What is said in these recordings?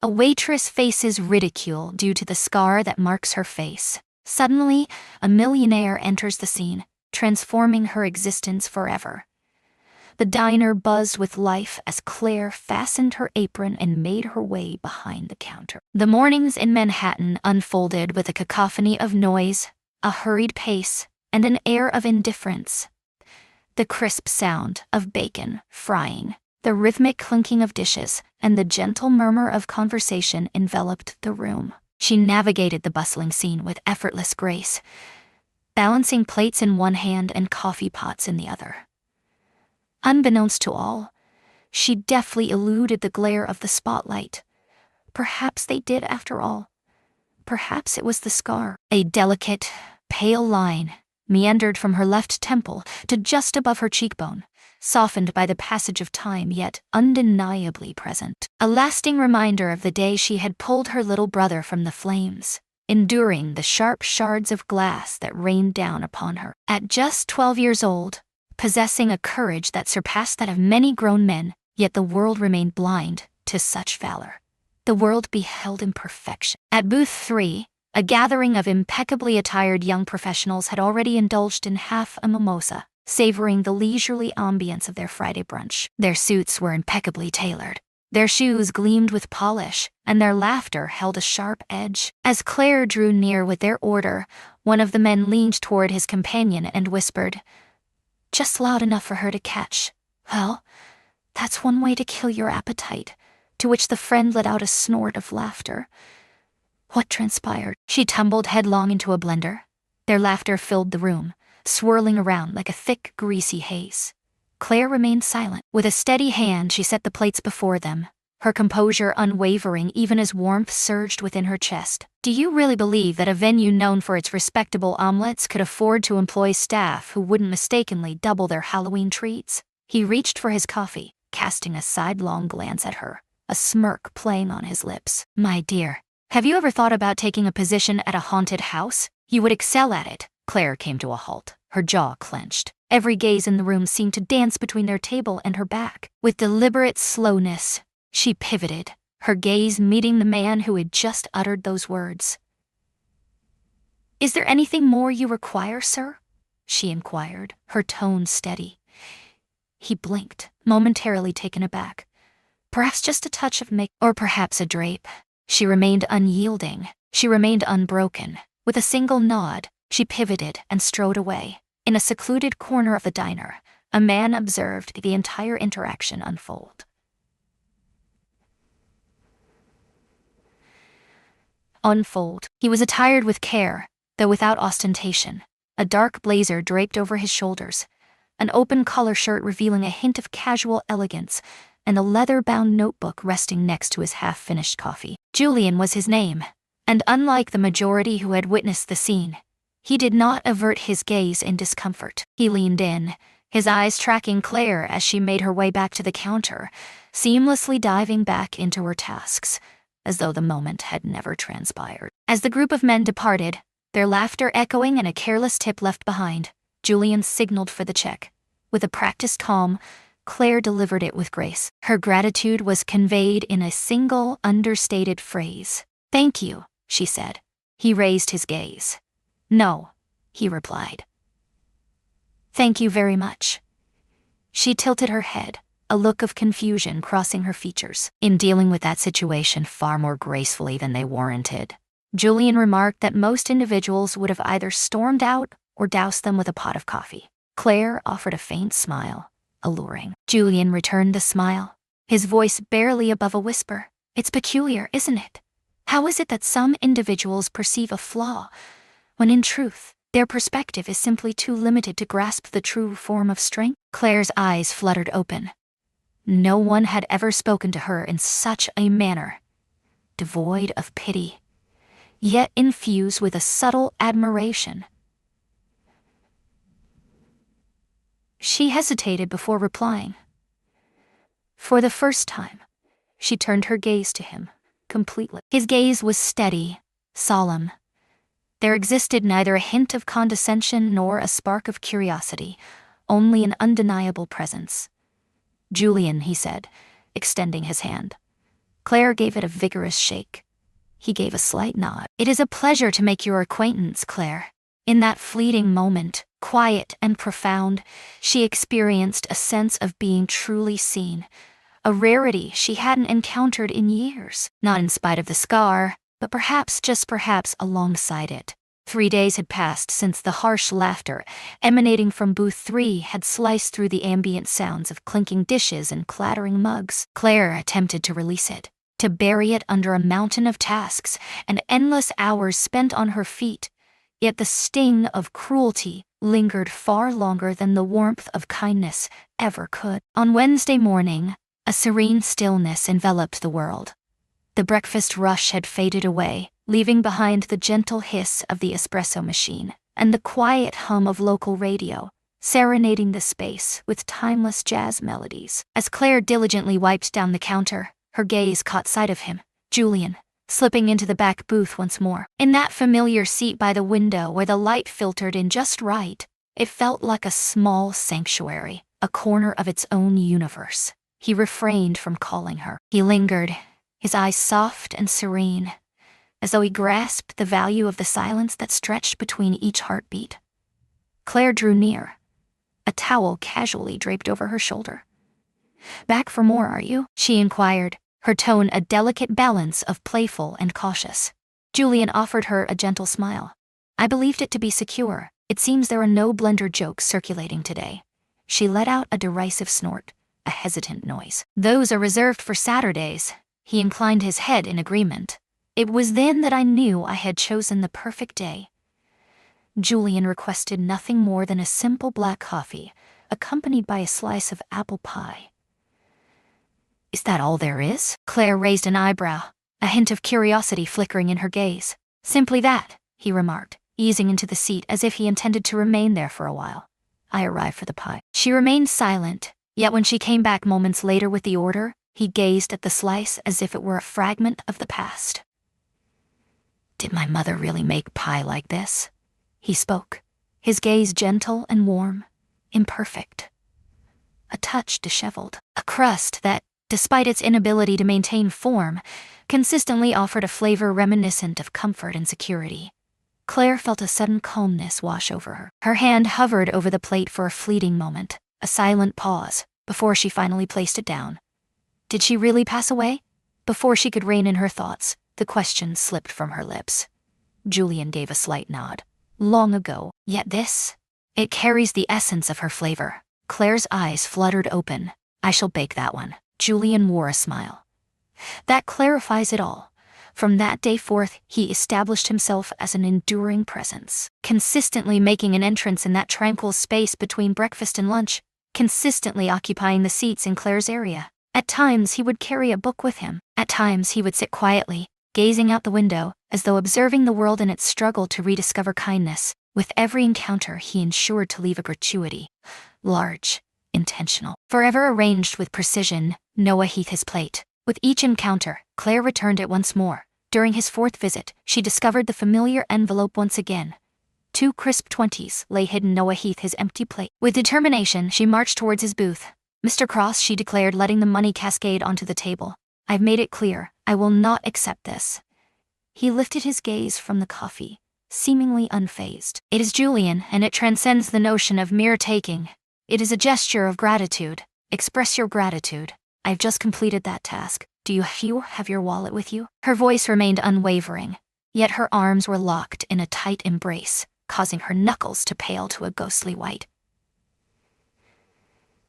A waitress faces ridicule due to the scar that marks her face. Suddenly, a millionaire enters the scene, transforming her existence forever. The diner buzzed with life as Claire fastened her apron and made her way behind the counter. The mornings in Manhattan unfolded with a cacophony of noise, a hurried pace, and an air of indifference. The crisp sound of bacon frying, the rhythmic clinking of dishes, and the gentle murmur of conversation enveloped the room. She navigated the bustling scene with effortless grace, balancing plates in one hand and coffee pots in the other. Unbeknownst to all, she deftly eluded the glare of the spotlight. Perhaps they did after all. Perhaps it was the scar. A delicate, pale line meandered from her left temple to just above her cheekbone, softened by the passage of time yet undeniably present. A lasting reminder of the day she had pulled her little brother from the flames, enduring the sharp shards of glass that rained down upon her. At just 12 years old, possessing a courage that surpassed that of many grown men, yet the world remained blind to such valor. The world beheld imperfection. At booth 3, a gathering of impeccably attired young professionals had already indulged in half a mimosa, savoring the leisurely ambience of their Friday brunch. Their suits were impeccably tailored. Their shoes gleamed with polish, and their laughter held a sharp edge. As Claire drew near with their order, one of the men leaned toward his companion and whispered, just loud enough for her to catch. Well, that's one way to kill your appetite, to which the friend let out a snort of laughter. What transpired? She tumbled headlong into a blender. Their laughter filled the room, swirling around like a thick, greasy haze. Claire remained silent. With a steady hand, she set the plates before them, her composure unwavering even as warmth surged within her chest. Do you really believe that a venue known for its respectable omelets could afford to employ staff who wouldn't mistakenly double their Halloween treats? He reached for his coffee, casting a sidelong glance at her, a smirk playing on his lips. My dear, have you ever thought about taking a position at a haunted house? You would excel at it. Claire came to a halt, her jaw clenched. Every gaze in the room seemed to dance between their table and her back. With deliberate slowness, she pivoted, her gaze meeting the man who had just uttered those words. Is there anything more you require, sir? She inquired, her tone steady. He blinked, momentarily taken aback. Perhaps just a touch of make, or perhaps a drape. She remained unyielding. She remained unbroken. With a single nod, she pivoted and strode away. In a secluded corner of the diner, a man observed the entire interaction unfold. He was attired with care, though without ostentation. A dark blazer draped over his shoulders, an open collar shirt revealing a hint of casual elegance, and a leather-bound notebook resting next to his half-finished coffee. Julian was his name, and unlike the majority who had witnessed the scene, he did not avert his gaze in discomfort. He leaned in, his eyes tracking Claire as she made her way back to the counter, seamlessly diving back into her tasks, as though the moment had never transpired. As the group of men departed, their laughter echoing and a careless tip left behind, Julian signaled for the check. With a practiced calm, Claire delivered it with grace. Her gratitude was conveyed in a single, understated phrase. Thank you, she said. He raised his gaze. No, he replied. Thank you very much. She tilted her head, a look of confusion crossing her features. In dealing with that situation far more gracefully than they warranted, Julian remarked that most individuals would have either stormed out or doused them with a pot of coffee. Claire offered a faint smile, alluring. Julian returned the smile, his voice barely above a whisper. It's peculiar, isn't it? How is it that some individuals perceive a flaw, when in truth, their perspective is simply too limited to grasp the true form of strength? Claire's eyes fluttered open. No one had ever spoken to her in such a manner, devoid of pity, yet infused with a subtle admiration. She hesitated before replying. For the first time, she turned her gaze to him, completely. His gaze was steady, solemn. There existed neither a hint of condescension nor a spark of curiosity, only an undeniable presence. Julian, he said, extending his hand. Claire gave it a vigorous shake. He gave a slight nod. "It is a pleasure to make your acquaintance, Claire." In that fleeting moment, quiet and profound, she experienced a sense of being truly seen, a rarity she hadn't encountered in years, not in spite of the scar, but perhaps, just perhaps, alongside it. 3 days had passed since the harsh laughter emanating from booth 3 had sliced through the ambient sounds of clinking dishes and clattering mugs. Claire attempted to release it, to bury it under a mountain of tasks and endless hours spent on her feet, yet the sting of cruelty lingered far longer than the warmth of kindness ever could. On Wednesday morning, a serene stillness enveloped the world. The breakfast rush had faded away, leaving behind the gentle hiss of the espresso machine and the quiet hum of local radio, serenading the space with timeless jazz melodies. As Claire diligently wiped down the counter, her gaze caught sight of him, Julian, slipping into the back booth once more. In that familiar seat by the window where the light filtered in just right, it felt like a small sanctuary, a corner of its own universe. He refrained from calling her. He lingered, his eyes soft and serene, as though he grasped the value of the silence that stretched between each heartbeat. Claire drew near, a towel casually draped over her shoulder. "Back for more, are you?" she inquired, her tone a delicate balance of playful and cautious. Julian offered her a gentle smile. "I believed it to be secure. It seems there are no blender jokes circulating today." She let out a derisive snort, a hesitant noise. "Those are reserved for Saturdays." He inclined his head in agreement. "It was then that I knew I had chosen the perfect day." Julian requested nothing more than a simple black coffee, accompanied by a slice of apple pie. "Is that all there is?" Claire raised an eyebrow, a hint of curiosity flickering in her gaze. "Simply that," he remarked, easing into the seat as if he intended to remain there for a while. "I arrived for the pie." She remained silent, yet when she came back moments later with the order, he gazed at the slice as if it were a fragment of the past. "Did my mother really make pie like this?" He spoke, his gaze gentle and warm, imperfect, a touch disheveled. A crust that, despite its inability to maintain form, consistently offered a flavor reminiscent of comfort and security. Claire felt a sudden calmness wash over her. Her hand hovered over the plate for a fleeting moment, a silent pause, before she finally placed it down. Did she really pass away? Before she could rein in her thoughts, the question slipped from her lips. Julian gave a slight nod. "Long ago, yet this? It carries the essence of her flavor." Claire's eyes fluttered open. "I shall bake that one." Julian wore a smile. "That clarifies it all." From that day forth, he established himself as an enduring presence, consistently making an entrance in that tranquil space between breakfast and lunch, consistently occupying the seats in Claire's area. At times he would carry a book with him. At times he would sit quietly, gazing out the window, as though observing the world in its struggle to rediscover kindness. With every encounter he ensured to leave a gratuity. Large, intentional, forever arranged with precision. Noah Heath his plate. With each encounter, Claire returned it once more. During his 4th visit, she discovered the familiar envelope once again. 2 crisp 20s lay hidden Noah Heath his empty plate. With determination, she marched towards his booth. "Mr. Cross," she declared, letting the money cascade onto the table. "I've made it clear, I will not accept this." He lifted his gaze from the coffee, seemingly unfazed. "It is Julian, and it transcends the notion of mere taking. It is a gesture of gratitude. Express your gratitude. I've just completed that task. Do you have your wallet with you?" Her voice remained unwavering, yet her arms were locked in a tight embrace, causing her knuckles to pale to a ghostly white.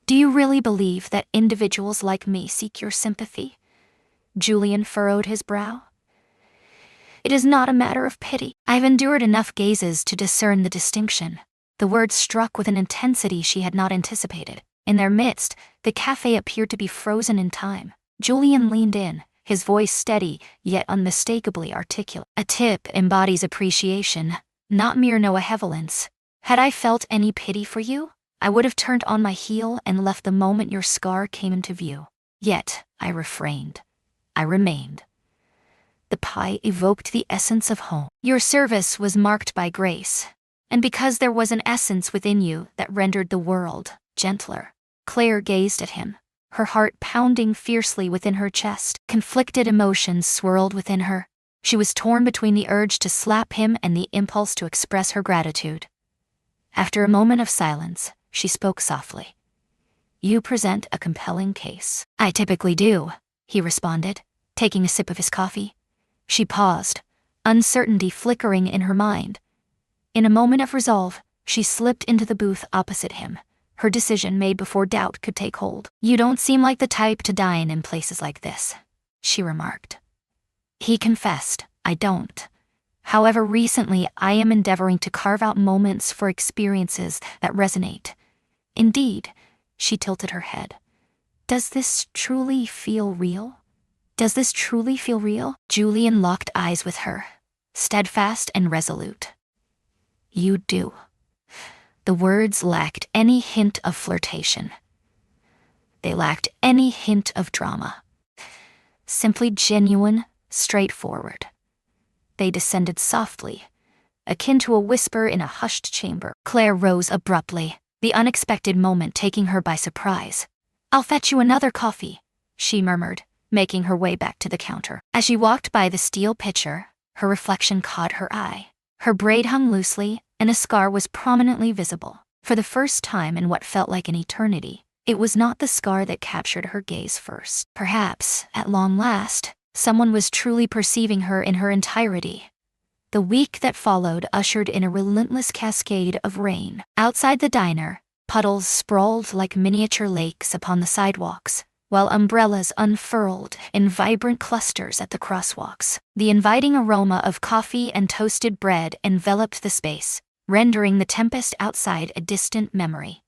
"Do you really believe that individuals like me seek your sympathy?" Julian furrowed his brow. "It is not a matter of pity. I've endured enough gazes to discern the distinction." The words struck with an intensity she had not anticipated. In their midst, the cafe appeared to be frozen in time. Julian leaned in, his voice steady, yet unmistakably articulate. "A tip embodies appreciation, not mere noevolence. Had I felt any pity for you, I would have turned on my heel and left the moment your scar came into view. Yet, I refrained. I remained." The pie evoked the essence of home. "Your service was marked by grace, and because there was an essence within you that rendered the world gentler." Claire gazed at him, her heart pounding fiercely within her chest. Conflicted emotions swirled within her. She was torn between the urge to slap him and the impulse to express her gratitude. After a moment of silence, she spoke softly. "You present a compelling case." "I typically do," he responded, taking a sip of his coffee. She paused, uncertainty flickering in her mind. In a moment of resolve, she slipped into the booth opposite him, her decision made before doubt could take hold. "You don't seem like the type to dine in places like this," she remarked. He confessed, "I don't. However, recently I am endeavoring to carve out moments for experiences that resonate." "Indeed," she tilted her head. "Does this truly feel real? Does this truly feel real?" Julian locked eyes with her, steadfast and resolute. "You do." The words lacked any hint of flirtation. They lacked any hint of drama. Simply genuine, straightforward. They descended softly, akin to a whisper in a hushed chamber. Claire rose abruptly, the unexpected moment taking her by surprise. "I'll fetch you another coffee," she murmured, making her way back to the counter. As she walked by the steel pitcher, her reflection caught her eye. Her braid hung loosely, and a scar was prominently visible. For the first time in what felt like an eternity, it was not the scar that captured her gaze first. Perhaps, at long last, someone was truly perceiving her in her entirety. The week that followed ushered in a relentless cascade of rain. Outside the diner, puddles sprawled like miniature lakes upon the sidewalks, while umbrellas unfurled in vibrant clusters at the crosswalks. The inviting aroma of coffee and toasted bread enveloped the space, rendering the tempest outside a distant memory.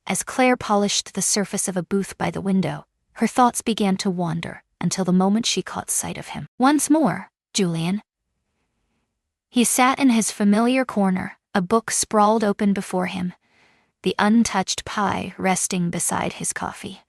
As Claire polished the surface of a booth by the window, her thoughts began to wander until the moment she caught sight of him. "Once more, Julian." He sat in his familiar corner, a book sprawled open before him, the untouched pie resting beside his coffee.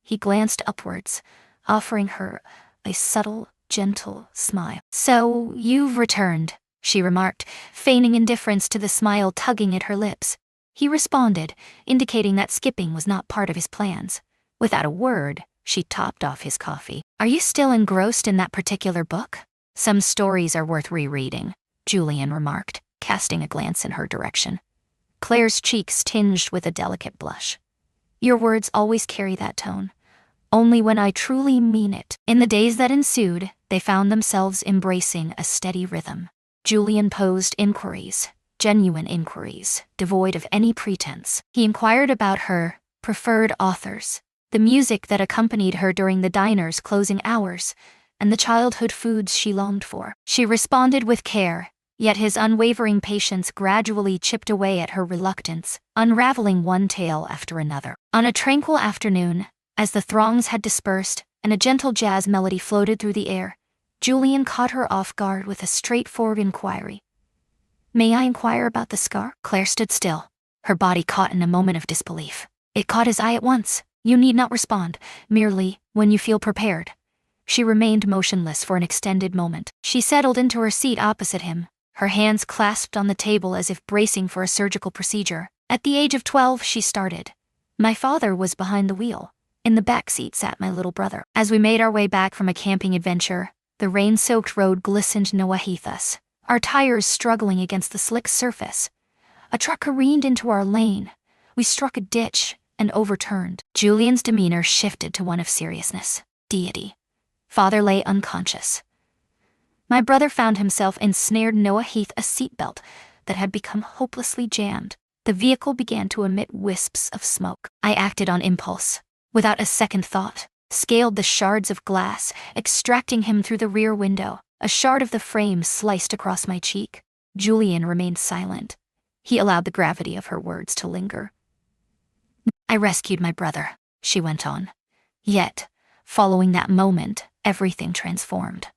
He glanced upwards, offering her a subtle, gentle smile. "So, you've returned," she remarked, feigning indifference to the smile tugging at her lips. He responded, indicating that skipping was not part of his plans. Without a word, she topped off his coffee. "Are you still engrossed in that particular book?" "Some stories are worth rereading," Julian remarked, casting a glance in her direction. Claire's cheeks tinged with a delicate blush. "Your words always carry that tone. Only when I truly mean it." In the days that ensued, they found themselves embracing a steady rhythm. Julian posed inquiries, genuine inquiries, devoid of any pretense. He inquired about her preferred authors, the music that accompanied her during the diner's closing hours, and the childhood foods she longed for. She responded with care, yet his unwavering patience gradually chipped away at her reluctance, unraveling one tale after another. On a tranquil afternoon, as the throngs had dispersed and a gentle jazz melody floated through the air, Julian caught her off guard with a straightforward inquiry. "May I inquire about the scar?" Claire stood still, her body caught in a moment of disbelief. It caught his eye at once. "You need not respond, merely, when you feel prepared." She remained motionless for an extended moment. She settled into her seat opposite him, her hands clasped on the table as if bracing for a surgical procedure. "At the age of 12, she started. My father was behind the wheel. In the back seat sat my little brother. As we made our way back from a camping adventure, the rain-soaked road glistened beneath us, our tires struggling against the slick surface. A truck careened into our lane. We struck a ditch and overturned." Julian's demeanor shifted to one of seriousness. "Deity." Father lay unconscious. My brother found himself ensnared beneath a seatbelt that had become hopelessly jammed. The vehicle began to emit wisps of smoke. I acted on impulse, without a second thought, scaled the shards of glass, extracting him through the rear window. A shard of the frame sliced across my cheek. Julian remained silent. He allowed the gravity of her words to linger. "I rescued my brother," she went on. "Yet, following that moment, everything transformed.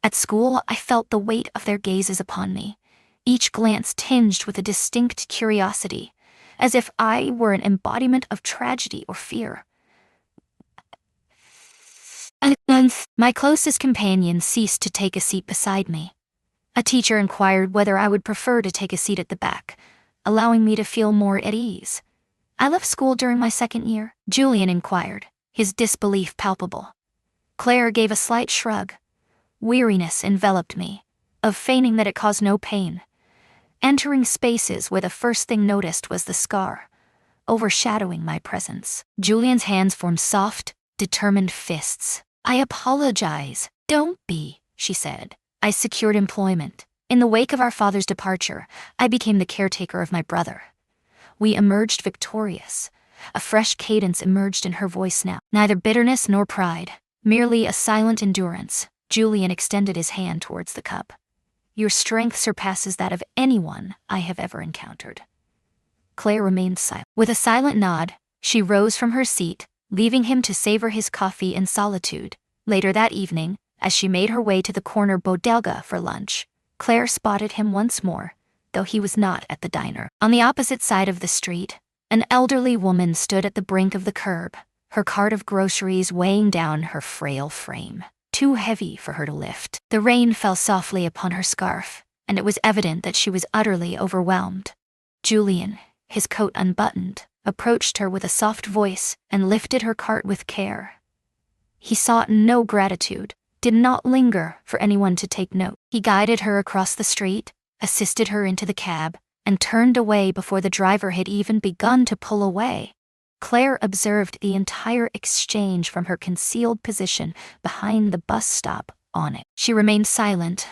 At school, I felt the weight of their gazes upon me, each glance tinged with a distinct curiosity, as if I were an embodiment of tragedy or fear. My closest companion ceased to take a seat beside me. A teacher inquired whether I would prefer to take a seat at the back, allowing me to feel more at ease. I left school during my second year, Julian inquired, his disbelief palpable. Claire gave a slight shrug. Weariness enveloped me, of feigning that it caused no pain. Entering spaces where the first thing noticed was the scar, overshadowing my presence. Julian's hands formed soft, determined fists. I apologize. Don't be, she said. I secured employment. In the wake of our father's departure, I became the caretaker of my brother. We emerged victorious. A fresh cadence emerged in her voice now. Neither bitterness nor pride, merely a silent endurance. Julian extended his hand towards the cup. Your strength surpasses that of anyone I have ever encountered. Claire remained silent. With a silent nod, she rose from her seat, leaving him to savor his coffee in solitude. Later that evening, as she made her way to the corner bodega for lunch, Claire spotted him once more, though he was not at the diner. On the opposite side of the street, an elderly woman stood at the brink of the curb, her cart of groceries weighing down her frail frame, too heavy for her to lift. The rain fell softly upon her scarf, and it was evident that she was utterly overwhelmed. Julian, his coat unbuttoned, approached her with a soft voice and lifted her cart with care. He sought no gratitude, did not linger for anyone to take note. He guided her across the street, assisted her into the cab, and turned away before the driver had even begun to pull away. Claire observed the entire exchange from her concealed position behind the bus stop on it. She remained silent,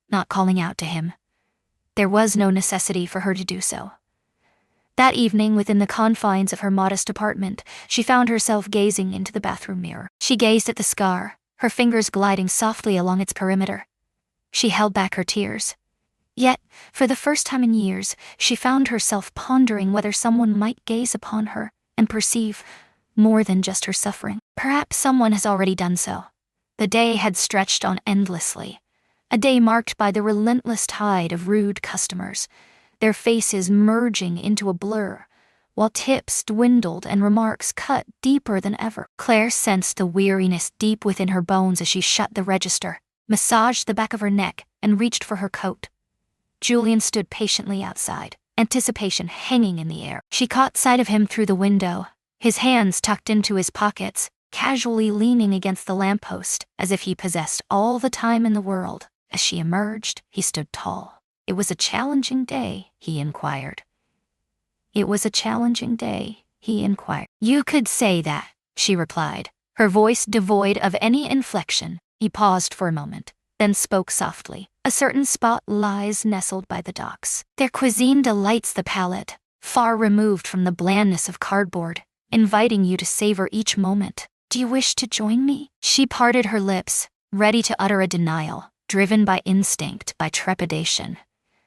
not calling out to him. There was no necessity for her to do so. That evening, within the confines of her modest apartment, she found herself gazing into the bathroom mirror. She gazed at the scar, her fingers gliding softly along its perimeter. She held back her tears. Yet, for the first time in years, she found herself pondering whether someone might gaze upon her and perceive more than just her suffering. Perhaps someone has already done so. The day had stretched on endlessly, a day marked by the relentless tide of rude customers, their faces merging into a blur, while tips dwindled and remarks cut deeper than ever. Claire sensed the weariness deep within her bones as she shut the register, massaged the back of her neck, and reached for her coat. Julian stood patiently outside, anticipation hanging in the air. She caught sight of him through the window, his hands tucked into his pockets, casually leaning against the lamppost, as if he possessed all the time in the world. As she emerged, he stood tall. It was a challenging day, he inquired. It was a challenging day, he inquired. You could say that, she replied, her voice devoid of any inflection. He paused for a moment, then spoke softly. A certain spot lies nestled by the docks. Their cuisine delights the palate, far removed from the blandness of cardboard, inviting you to savor each moment. Do you wish to join me? She parted her lips, ready to utter a denial, driven by instinct, by trepidation.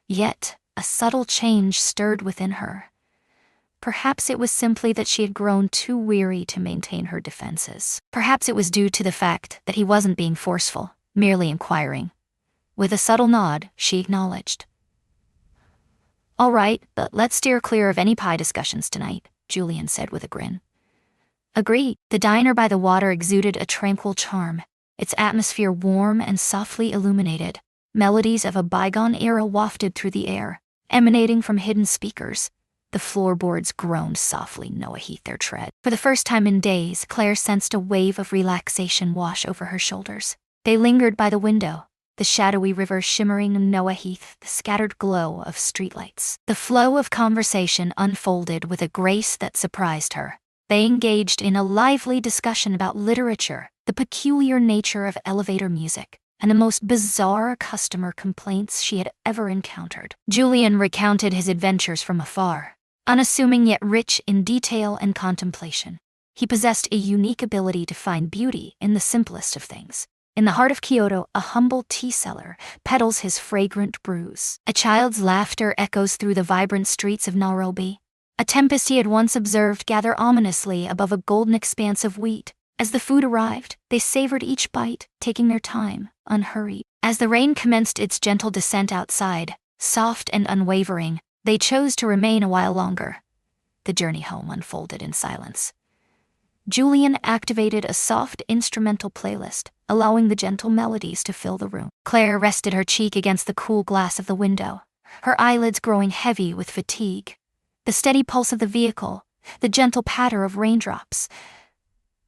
Yet, a subtle change stirred within her. Perhaps it was simply that she had grown too weary to maintain her defenses. Perhaps it was due to the fact that he wasn't being forceful, merely inquiring. With a subtle nod, she acknowledged. All right, but let's steer clear of any pie discussions tonight, Julian said with a grin. Agreed. The diner by the water exuded a tranquil charm, its atmosphere warm and softly illuminated. Melodies of a bygone era wafted through the air, emanating from hidden speakers. The floorboards groaned softly, Noah their tread. For the first time in days, Claire sensed a wave of relaxation wash over her shoulders. They lingered by the window, the shadowy river shimmering in Noah, the scattered glow of streetlights. The flow of conversation unfolded with a grace that surprised her. They engaged in a lively discussion about literature, the peculiar nature of elevator music, and the most bizarre customer complaints she had ever encountered. Julian recounted his adventures from afar, unassuming yet rich in detail and contemplation. He possessed a unique ability to find beauty in the simplest of things. In the heart of Kyoto, a humble tea seller peddles his fragrant brews. A child's laughter echoes through the vibrant streets of Nairobi. A tempest he had once observed gather ominously above a golden expanse of wheat. As the food arrived, they savored each bite, taking their time, unhurried. As the rain commenced its gentle descent outside, soft and unwavering, they chose to remain a while longer. The journey home unfolded in silence. Julian activated a soft instrumental playlist, allowing the gentle melodies to fill the room. Claire rested her cheek against the cool glass of the window, her eyelids growing heavy with fatigue. The steady pulse of the vehicle, the gentle patter of raindrops,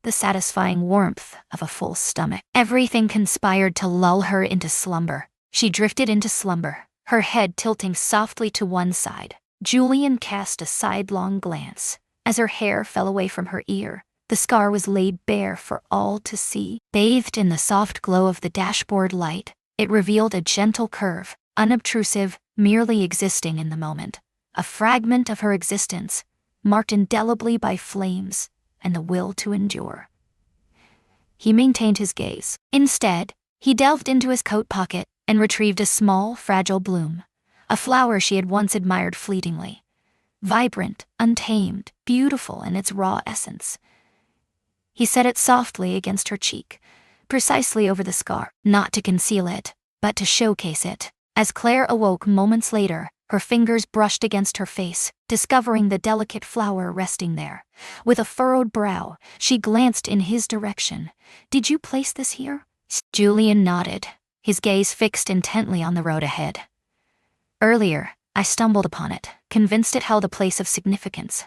the satisfying warmth of a full stomach. Everything conspired to lull her into slumber. She drifted into slumber, her head tilting softly to one side. Julian cast a sidelong glance. As her hair fell away from her ear, the scar was laid bare for all to see. Bathed in the soft glow of the dashboard light, it revealed a gentle curve, unobtrusive, merely existing in the moment. A fragment of her existence, marked indelibly by flames and the will to endure. He maintained his gaze. Instead, he delved into his coat pocket and retrieved a small, fragile bloom, a flower she had once admired fleetingly. Vibrant, untamed, beautiful in its raw essence. He set it softly against her cheek, precisely over the scar, not to conceal it, but to showcase it. As Claire awoke moments later, her fingers brushed against her face, discovering the delicate flower resting there. With a furrowed brow, she glanced in his direction. "Did you place this here?" Julian nodded, his gaze fixed intently on the road ahead. "Earlier, I stumbled upon it, convinced it held a place of significance."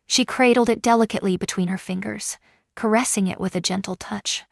She cradled it delicately between her fingers, caressing it with a gentle touch.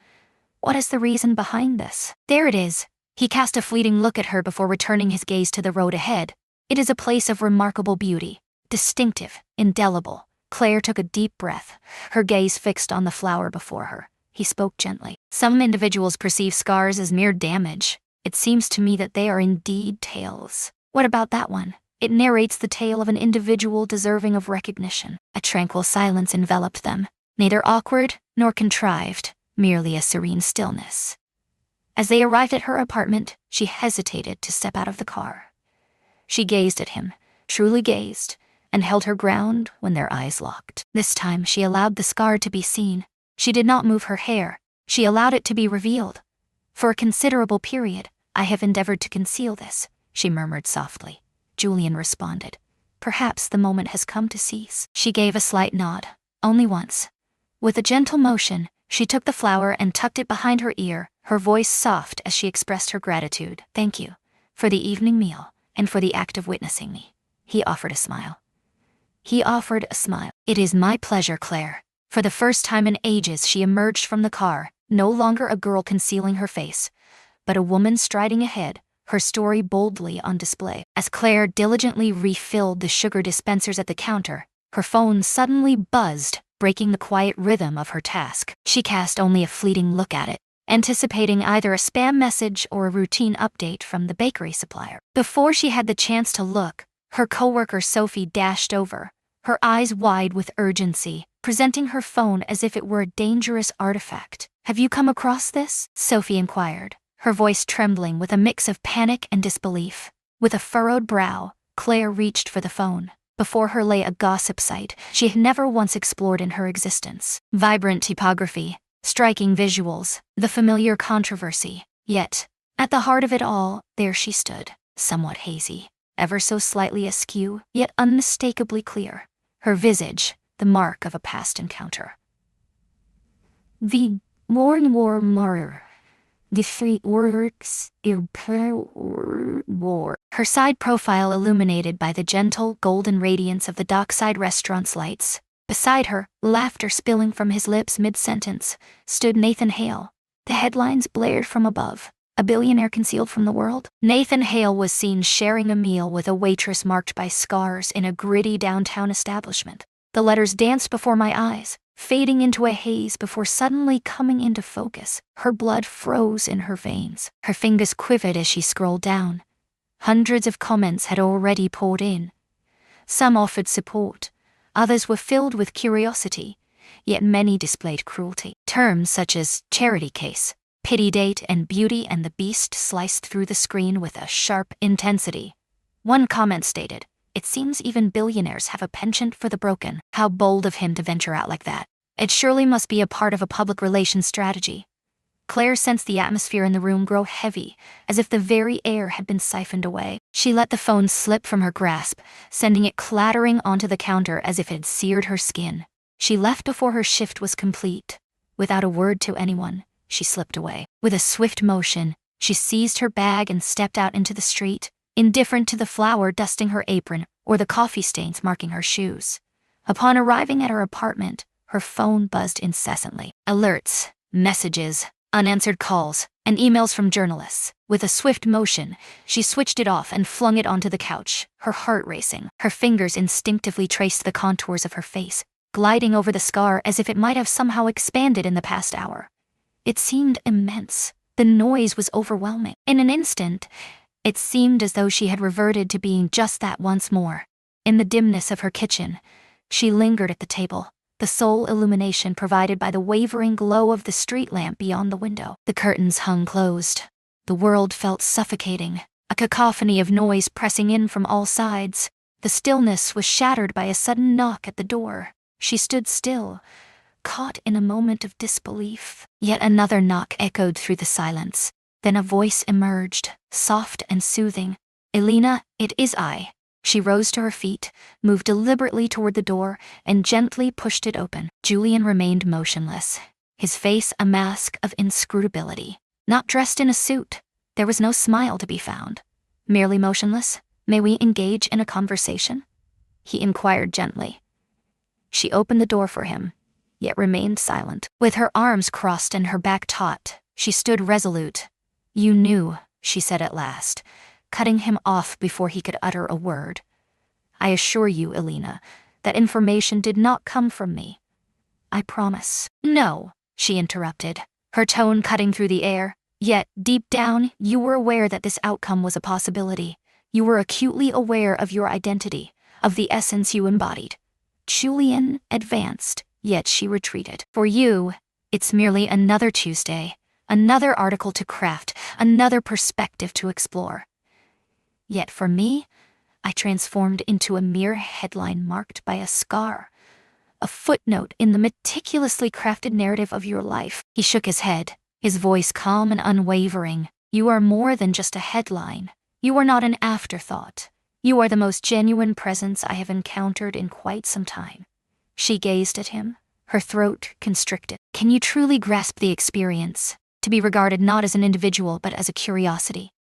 "What is the reason behind this?" "There it is." He cast a fleeting look at her before returning his gaze to the road ahead. "It is a place of remarkable beauty, distinctive, indelible." Claire took a deep breath, her gaze fixed on the flower before her. He spoke gently. "Some individuals perceive scars as mere damage. It seems to me that they are indeed tales." "What about that one?" "It narrates the tale of an individual deserving of recognition." A tranquil silence enveloped them, neither awkward nor contrived, merely a serene stillness. As they arrived at her apartment, she hesitated to step out of the car. She gazed at him, truly gazed, and held her ground when their eyes locked. This time she allowed the scar to be seen. She did not move her hair. She allowed it to be revealed. "For a considerable period, I have endeavored to conceal this," she murmured softly. Julian responded. "Perhaps the moment has come to cease." She gave a slight nod, only once. With a gentle motion, she took the flower and tucked it behind her ear, her voice soft as she expressed her gratitude. "Thank you for the evening meal and for the act of witnessing me." He offered a smile. "It is my pleasure, Claire." For the first time in ages she emerged from the car, no longer a girl concealing her face, but a woman striding ahead, her story boldly on display. As Claire diligently refilled the sugar dispensers at the counter, her phone suddenly buzzed, breaking the quiet rhythm of her task. She cast only a fleeting look at it, anticipating either a spam message or a routine update from the bakery supplier. Before she had the chance to look, her coworker Sophie dashed over, her eyes wide with urgency, presenting her phone as if it were a dangerous artifact. "Have you come across this?" Sophie inquired, her voice trembling with a mix of panic and disbelief. With a furrowed brow, Claire reached for the phone. Before her lay a gossip site she had never once explored in her existence. Vibrant typography, striking visuals, the familiar controversy. Yet, at the heart of it all, there she stood, somewhat hazy, ever so slightly askew, yet unmistakably clear. Her visage, the mark of a past encounter. "The war. The three works war." Her side profile illuminated by the gentle, golden radiance of the dockside restaurant's lights. Beside her, laughter spilling from his lips mid-sentence, stood Nathan Hale. The headlines blared from above. "A billionaire concealed from the world?" Nathan Hale was seen sharing a meal with a waitress marked by scars in a gritty downtown establishment. The letters danced before my eyes, fading into a haze before suddenly coming into focus. Her blood froze in her veins. Her fingers quivered as she scrolled down. Hundreds of comments had already poured in. Some offered support, others were filled with curiosity, yet many displayed cruelty. Terms such as charity case, pity date, and Beauty and the Beast sliced through the screen with a sharp intensity. One comment stated, "It seems even billionaires have a penchant for the broken." How bold of him to venture out like that. It surely must be a part of a public relations strategy. Claire sensed the atmosphere in the room grow heavy, as if the very air had been siphoned away. She let the phone slip from her grasp, sending it clattering onto the counter as if it had seared her skin. She left before her shift was complete. Without a word to anyone, she slipped away. With a swift motion, she seized her bag and stepped out into the street, indifferent to the flour dusting her apron or the coffee stains marking her shoes. Upon arriving at her apartment, her phone buzzed incessantly. Alerts, messages, unanswered calls, and emails from journalists. With a swift motion, she switched it off and flung it onto the couch, her heart racing. Her fingers instinctively traced the contours of her face, gliding over the scar as if it might have somehow expanded in the past hour. It seemed immense. The noise was overwhelming. In an instant, it seemed as though she had reverted to being just that once more. In the dimness of her kitchen, she lingered at the table, the sole illumination provided by the wavering glow of the street lamp beyond the window. The curtains hung closed. The world felt suffocating, a cacophony of noise pressing in from all sides. The stillness was shattered by a sudden knock at the door. She stood still, caught in a moment of disbelief. Yet another knock echoed through the silence. Then a voice emerged, soft and soothing. "Elena, it is I." She rose to her feet, moved deliberately toward the door, and gently pushed it open. Julian remained motionless, his face a mask of inscrutability. Not dressed in a suit, there was no smile to be found. Merely motionless. "May we engage in a conversation?" he inquired gently. She opened the door for him, yet remained silent. With her arms crossed and her back taut, she stood resolute. "You knew," she said at last, cutting him off before he could utter a word. "I assure you, Elena, that information did not come from me. I promise." "No," she interrupted, her tone cutting through the air. "Yet, deep down, you were aware that this outcome was a possibility. You were acutely aware of your identity, of the essence you embodied." Julian advanced, yet she retreated. "For you, it's merely another Tuesday, another article to craft, another perspective to explore. Yet for me, I transformed into a mere headline marked by a scar, a footnote in the meticulously crafted narrative of your life." He shook his head, his voice calm and unwavering. "You are more than just a headline. You are not an afterthought. You are the most genuine presence I have encountered in quite some time." She gazed at him, her throat constricted. "Can you truly grasp the experience? To be regarded not as an individual but as a curiosity?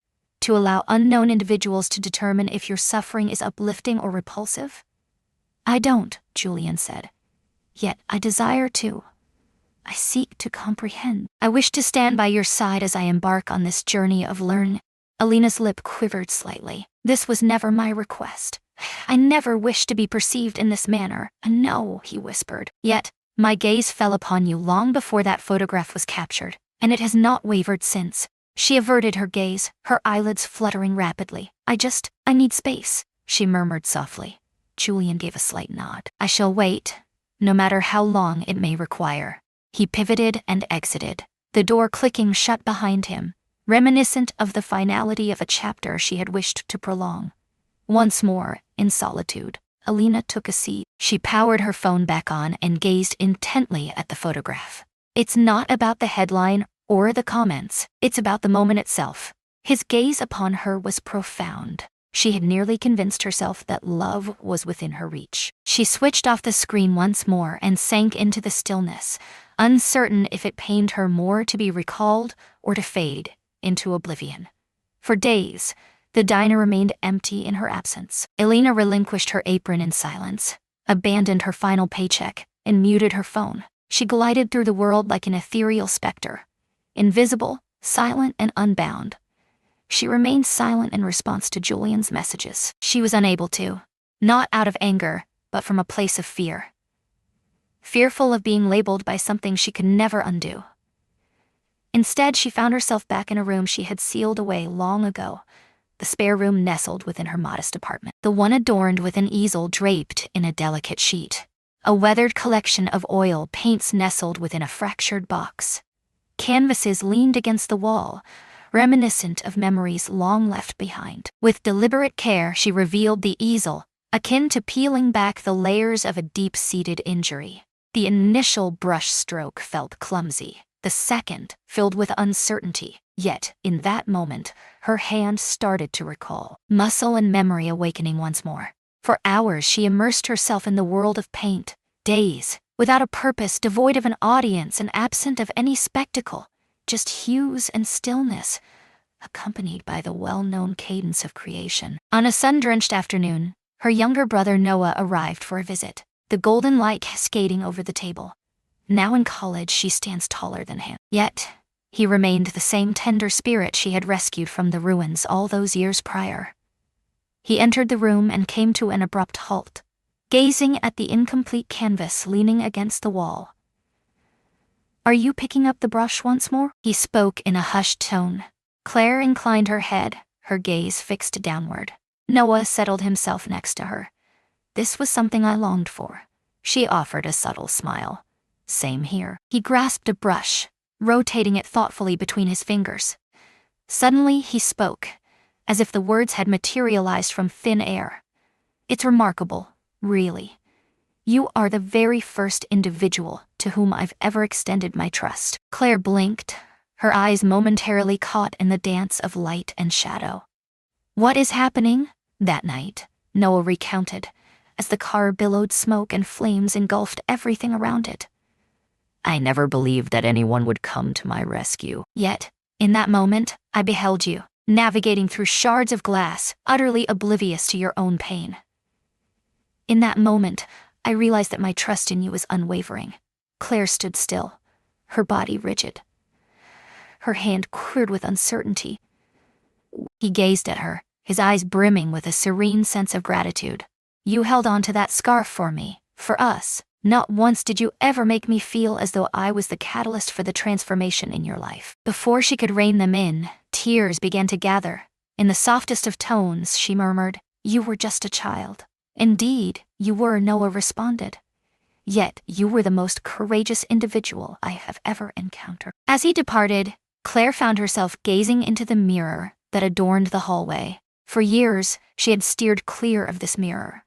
To allow unknown individuals to determine if your suffering is uplifting or repulsive?" "I don't," Julian said. "Yet I desire to. I seek to comprehend. I wish to stand by your side as I embark on this journey of learning." Elena's lip quivered slightly. "This was never my request. I never wished to be perceived in this manner." "No," he whispered. "Yet, my gaze fell upon you long before that photograph was captured, and it has not wavered since." She averted her gaze, her eyelids fluttering rapidly. I need space," she murmured softly. Julian gave a slight nod. "I shall wait, no matter how long it may require." He pivoted and exited, the door clicking shut behind him, reminiscent of the finality of a chapter she had wished to prolong. Once more, in solitude, Elena took a seat. She powered her phone back on and gazed intently at the photograph. "It's not about the headline or the comments. It's about the moment itself." His gaze upon her was profound. She had nearly convinced herself that love was within her reach. She switched off the screen once more and sank into the stillness, uncertain if it pained her more to be recalled or to fade into oblivion. For days, the diner remained empty in her absence. Elena relinquished her apron in silence, abandoned her final paycheck, and muted her phone. She glided through the world like an ethereal specter, invisible, silent, and unbound. She remained silent in response to Julian's messages. She was unable to, not out of anger, but from a place of fear. Fearful of being labeled by something she could never undo. Instead, she found herself back in a room she had sealed away long ago, the spare room nestled within her modest apartment, the one adorned with an easel draped in a delicate sheet. A weathered collection of oil paints nestled within a fractured box. Canvases leaned against the wall, reminiscent of memories long left behind. With deliberate care, she revealed the easel, akin to peeling back the layers of a deep-seated injury. The initial brush stroke felt clumsy, the second filled with uncertainty. Yet, in that moment, her hand started to recall, muscle and memory awakening once more. For hours she immersed herself in the world of paint, days, without a purpose, devoid of an audience and absent of any spectacle, just hues and stillness, accompanied by the well-known cadence of creation. On a sun-drenched afternoon, her younger brother Noah arrived for a visit. the golden light cascading over the table. Now in college, she stands taller than him. Yet, he remained the same tender spirit she had rescued from the ruins all those years prior. He entered the room and came to an abrupt halt, gazing at the incomplete canvas leaning against the wall. "Are you picking up the brush once more?" he spoke in a hushed tone. Claire inclined her head, her gaze fixed downward. Noah settled himself next to her. "This was something I longed for." She offered a subtle smile. "Same here." He grasped a brush, rotating it thoughtfully between his fingers. Suddenly he spoke, as if the words had materialized from thin air. "It's remarkable, really. You are the very first individual to whom I've ever extended my trust." Claire blinked, her eyes momentarily caught in the dance of light and shadow. "What is happening?" "That night," Noah recounted, as the car billowed smoke and flames engulfed everything around it. "I never believed that anyone would come to my rescue. Yet, in that moment, I beheld you, navigating through shards of glass, utterly oblivious to your own pain. In that moment, I realized that my trust in you was unwavering." Claire stood still, her body rigid. Her hand quivered with uncertainty. He gazed at her, his eyes brimming with a serene sense of gratitude. "You held on to that scarf for me, for us. Not once did you ever make me feel as though I was the catalyst for the transformation in your life." Before she could rein them in, tears began to gather. In the softest of tones, she murmured, "You were just a child." "Indeed, you were," Noah responded. "Yet you were the most courageous individual I have ever encountered." As he departed, Claire found herself gazing into the mirror that adorned the hallway. For years, she had steered clear of this mirror.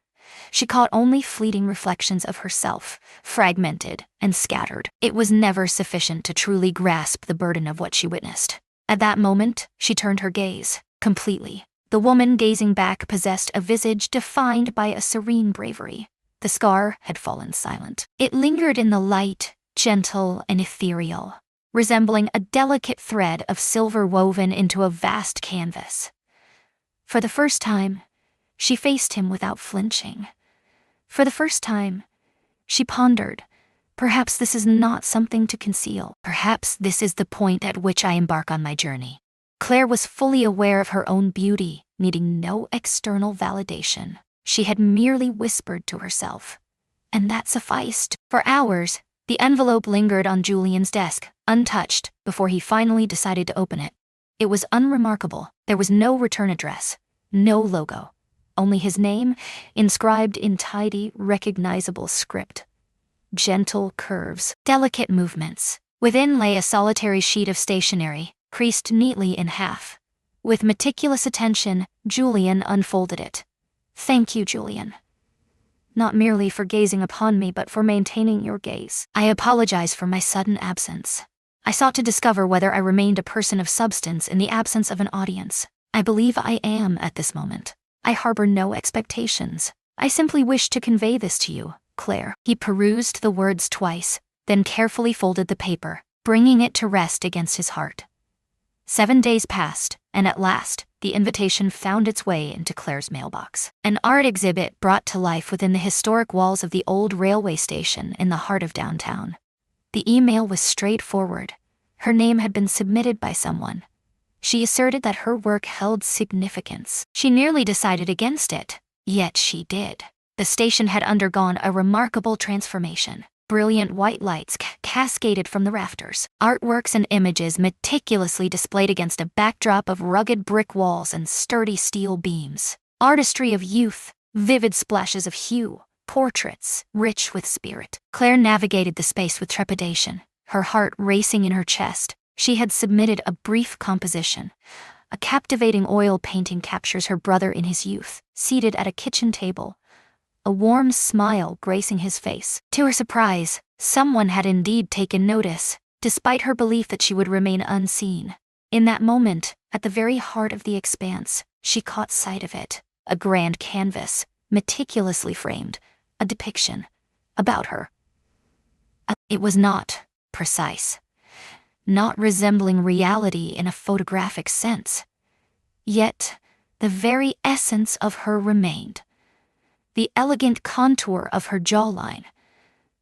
She caught only fleeting reflections of herself, fragmented and scattered. It was never sufficient to truly grasp the burden of what she witnessed. At that moment, she turned her gaze, completely. The woman gazing back possessed a visage defined by a serene bravery. The scar had fallen silent. It lingered in the light, gentle and ethereal, resembling a delicate thread of silver woven into a vast canvas. For the first time, she faced him without flinching. For the first time, she pondered, perhaps this is not something to conceal. Perhaps this is the point at which I embark on my journey. Claire was fully aware of her own beauty, needing no external validation. She had merely whispered to herself, and that sufficed. For hours, the envelope lingered on Julian's desk, untouched, before he finally decided to open it. It was unremarkable. There was no return address, no logo, only his name, inscribed in tidy, recognizable script. Gentle curves, delicate movements. Within lay a solitary sheet of stationery, creased neatly in half. With meticulous attention, Julian unfolded it. "Thank you, Julian. Not merely for gazing upon me, but for maintaining your gaze. I apologize for my sudden absence. I sought to discover whether I remained a person of substance in the absence of an audience. I believe I am at this moment. I harbor no expectations. I simply wish to convey this to you, Claire." He perused the words twice, then carefully folded the paper, bringing it to rest against his heart. 7 days passed, and at last, the invitation found its way into Claire's mailbox. An art exhibit brought to life within the historic walls of the old railway station in the heart of downtown. The email was straightforward. Her name had been submitted by someone. She asserted that her work held significance. She nearly decided against it, yet she did. The station had undergone a remarkable transformation. Brilliant white lights cascaded from the rafters. Artworks and images meticulously displayed against a backdrop of rugged brick walls and sturdy steel beams. Artistry of youth, vivid splashes of hue, portraits, rich with spirit. Claire navigated the space with trepidation, her heart racing in her chest. She had submitted a brief composition. A captivating oil painting captures her brother in his youth, seated at a kitchen table, a warm smile gracing his face. To her surprise, someone had indeed taken notice, despite her belief that she would remain unseen. In that moment, at the very heart of the expanse, she caught sight of it. A grand canvas, meticulously framed, a depiction about her. It was not precise, not resembling reality in a photographic sense. Yet, the very essence of her remained. the elegant contour of her jawline,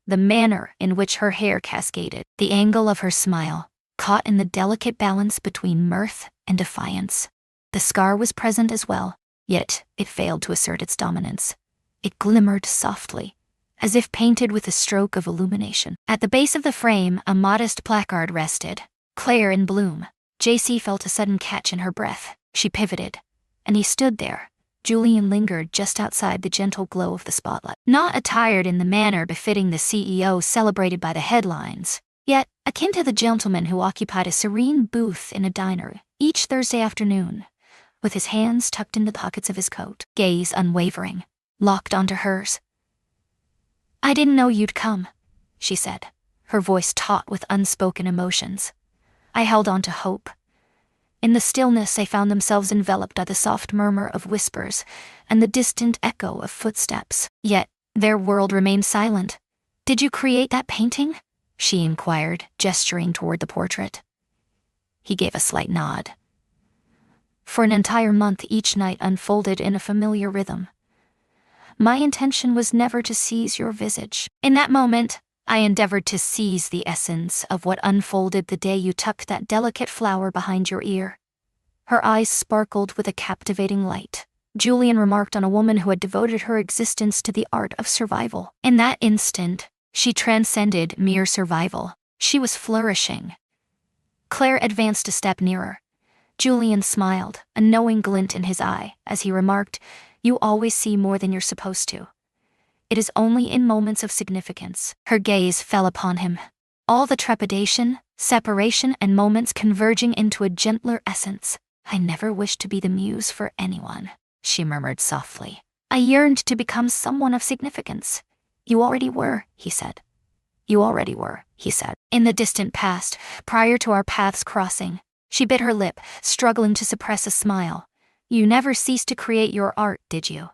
the manner in which her hair cascaded, the angle of her smile, caught in the delicate balance between mirth and defiance. The scar was present as well, yet it failed to assert its dominance. It glimmered softly, as if painted with a stroke of illumination. At the base of the frame, a modest placard rested, "Claire in bloom." JC felt a sudden catch in her breath. She pivoted, and he stood there. Julian lingered just outside the gentle glow of the spotlight. Not attired in the manner befitting the CEO celebrated by the headlines, yet akin to the gentleman who occupied a serene booth in a diner each Thursday afternoon, with his hands tucked into the pockets of his coat, gaze unwavering, locked onto hers. "I didn't know you'd come," she said, her voice taut with unspoken emotions. "I held on to hope." In the stillness, they found themselves enveloped by the soft murmur of whispers and the distant echo of footsteps. Yet, their world remained silent. "Did you create that painting?" she inquired, gesturing toward the portrait. He gave a slight nod. For an entire month, each night unfolded in a familiar rhythm. "My intention was never to seize your visage. In that moment, I endeavored to seize the essence of what unfolded the day you tucked that delicate flower behind your ear." Her eyes sparkled with a captivating light. Julian remarked on a woman who had devoted her existence to the art of survival. In that instant, she transcended mere survival. She was flourishing. Claire advanced a step nearer. Julian smiled, a knowing glint in his eye, as he remarked, "You always see more than you're supposed to. It is only in moments of significance." Her gaze fell upon him. All the trepidation, separation, and moments converging into a gentler essence. "I never wished to be the muse for anyone," she murmured softly. "I yearned to become someone of significance." "You already were," he said. "You already were," he said. "In the distant past, prior to our paths crossing." She bit her lip, struggling to suppress a smile. "You never ceased to create your art, did you?"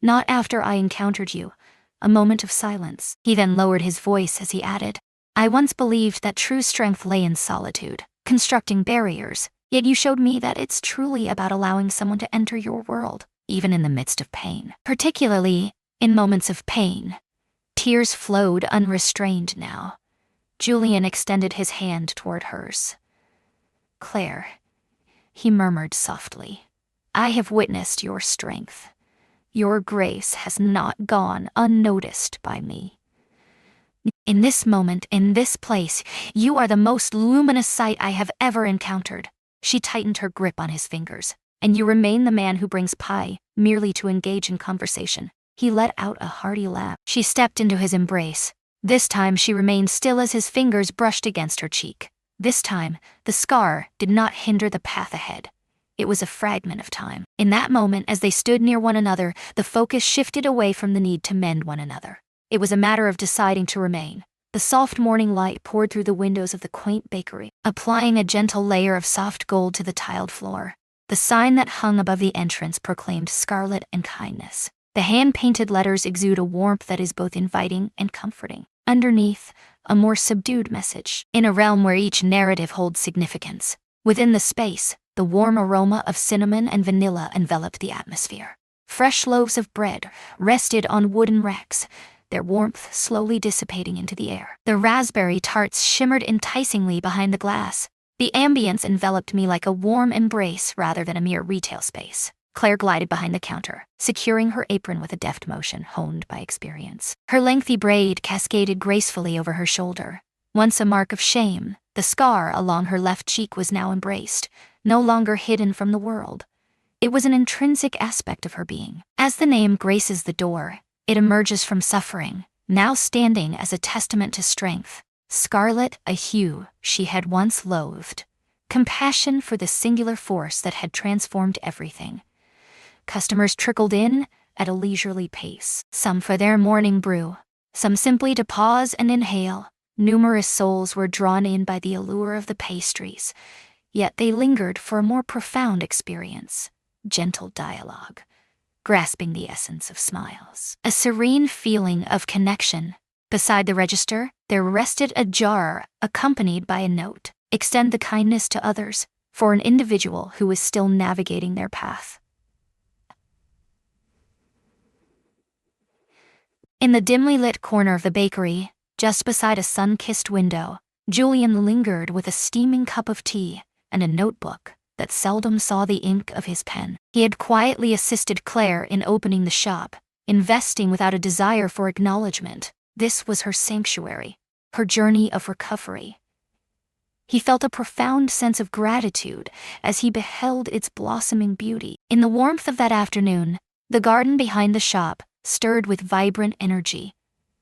"Not after I encountered you." A moment of silence. He then lowered his voice as he added, "I once believed that true strength lay in solitude, constructing barriers, yet you showed me that it's truly about allowing someone to enter your world, even in the midst of pain. Particularly, in moments of pain." Tears flowed unrestrained now. Julian extended his hand toward hers. "Claire," he murmured softly, "I have witnessed your strength. Your grace has not gone unnoticed by me. In this moment, in this place, you are the most luminous sight I have ever encountered." She tightened her grip on his fingers. "And you remain the man who brings pie, merely to engage in conversation." He let out a hearty laugh. She stepped into his embrace. This time she remained still as his fingers brushed against her cheek. This time, the scar did not hinder the path ahead. It was a fragment of time. In that moment, as they stood near one another, the focus shifted away from the need to mend one another. It was a matter of deciding to remain. The soft morning light poured through the windows of the quaint bakery, applying a gentle layer of soft gold to the tiled floor. The sign that hung above the entrance proclaimed scarlet and kindness. The hand-painted letters exude a warmth that is both inviting and comforting. Underneath, a more subdued message. In a realm where each narrative holds significance. Within the space, the warm aroma of cinnamon and vanilla enveloped the atmosphere. Fresh loaves of bread rested on wooden racks, their warmth slowly dissipating into the air. The raspberry tarts shimmered enticingly behind the glass. The ambience enveloped me like a warm embrace rather than a mere retail space. Claire glided behind the counter, securing her apron with a deft motion honed by experience. Her lengthy braid cascaded gracefully over her shoulder. Once a mark of shame, the scar along her left cheek was now embraced, no longer hidden from the world. It was an intrinsic aspect of her being. As the name graces the door, it emerges from suffering, now standing as a testament to strength. Scarlet, a hue she had once loathed. Compassion for the singular force that had transformed everything. Customers trickled in at a leisurely pace, some for their morning brew, some simply to pause and inhale. Numerous souls were drawn in by the allure of the pastries, yet they lingered for a more profound experience. Gentle dialogue, grasping the essence of smiles. A serene feeling of connection. Beside the register, there rested a jar accompanied by a note. Extend the kindness to others, for an individual who is still navigating their path. In the dimly lit corner of the bakery, just beside a sun-kissed window, Julian lingered with a steaming cup of tea and a notebook that seldom saw the ink of his pen. He had quietly assisted Claire in opening the shop, investing without a desire for acknowledgement. This was her sanctuary, her journey of recovery. He felt a profound sense of gratitude as he beheld its blossoming beauty. In the warmth of that afternoon, the garden behind the shop stirred with vibrant energy.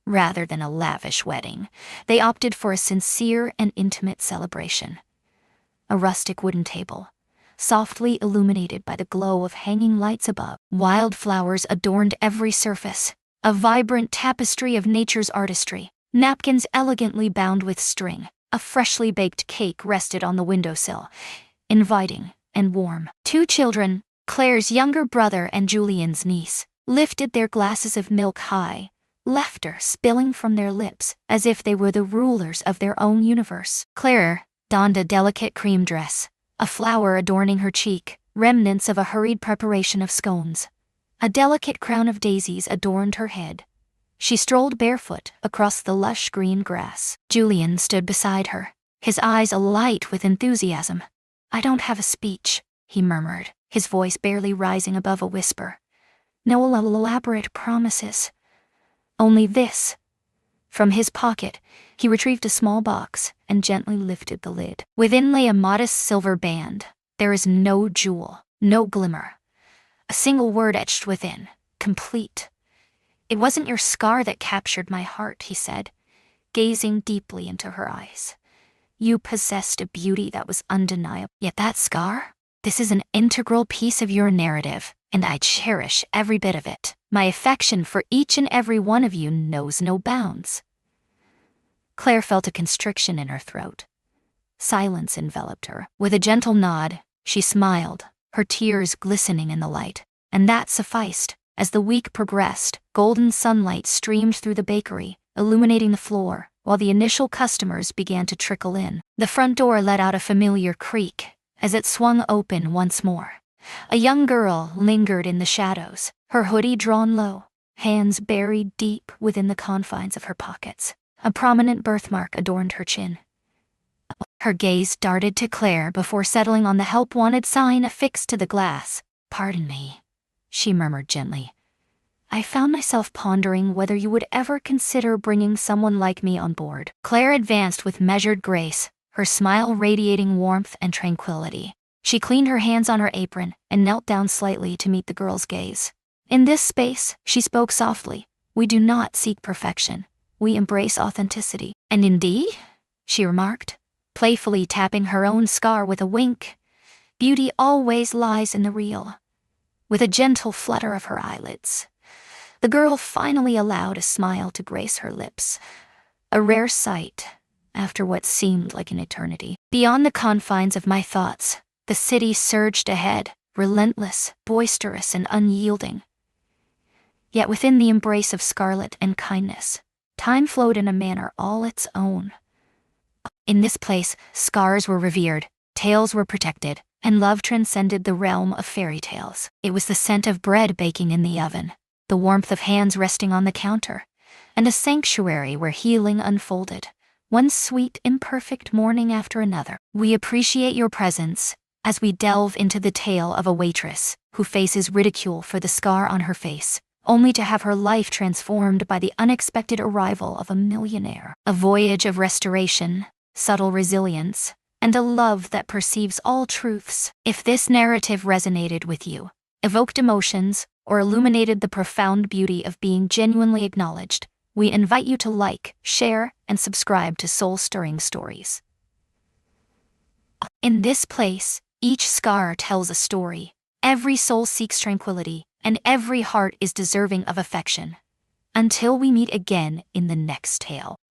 Rather than a lavish wedding, they opted for a sincere and intimate celebration. A rustic wooden table, softly illuminated by the glow of hanging lights above. Wildflowers adorned every surface, a vibrant tapestry of nature's artistry. Napkins elegantly bound with string. A freshly baked cake rested on the windowsill, inviting and warm. Two children, Claire's younger brother and Julian's niece, lifted their glasses of milk high, laughter spilling from their lips as if they were the rulers of their own universe. Claire donned a delicate cream dress, a flower adorning her cheek, remnants of a hurried preparation of scones. A delicate crown of daisies adorned her head. She strolled barefoot across the lush green grass. Julian stood beside her, his eyes alight with enthusiasm. "I don't have a speech," he murmured, his voice barely rising above a whisper. "No elaborate promises. Only this." From his pocket, he retrieved a small box and gently lifted the lid. Within lay a modest silver band. There is no jewel, no glimmer. A single word etched within: complete. "It wasn't your scar that captured my heart," he said, gazing deeply into her eyes. "You possessed a beauty that was undeniable. Yet that scar? This is an integral piece of your narrative, and I cherish every bit of it. My affection for each and every one of you knows no bounds." Claire felt a constriction in her throat. Silence enveloped her. With a gentle nod, she smiled, her tears glistening in the light. And that sufficed. As the week progressed, golden sunlight streamed through the bakery, illuminating the floor, while the initial customers began to trickle in. The front door let out a familiar creak as it swung open once more. A young girl lingered in the shadows, her hoodie drawn low, hands buried deep within the confines of her pockets. A prominent birthmark adorned her chin. Her gaze darted to Claire before settling on the help-wanted sign affixed to the glass. "Pardon me," she murmured gently. "I found myself pondering whether you would ever consider bringing someone like me on board." Claire advanced with measured grace, her smile radiating warmth and tranquility. She cleaned her hands on her apron and knelt down slightly to meet the girl's gaze. "In this space," she spoke softly, "we do not seek perfection. We embrace authenticity." "And indeed," she remarked, playfully tapping her own scar with a wink, "beauty always lies in the real." With a gentle flutter of her eyelids, the girl finally allowed a smile to grace her lips. A rare sight, after what seemed like an eternity. Beyond the confines of my thoughts, the city surged ahead, relentless, boisterous, and unyielding. Yet within the embrace of scarlet and kindness, time flowed in a manner all its own. In this place, scars were revered, tales were protected, and love transcended the realm of fairy tales. It was the scent of bread baking in the oven, the warmth of hands resting on the counter, and a sanctuary where healing unfolded, one sweet, imperfect morning after another. We appreciate your presence as we delve into the tale of a waitress who faces ridicule for the scar on her face, only to have her life transformed by the unexpected arrival of a millionaire. A voyage of restoration, subtle resilience, and a love that perceives all truths. If this narrative resonated with you, evoked emotions, or illuminated the profound beauty of being genuinely acknowledged, we invite you to like, share, and subscribe to Soul-Stirring Stories. In this place, each scar tells a story, every soul seeks tranquility, and every heart is deserving of affection. Until we meet again in the next tale.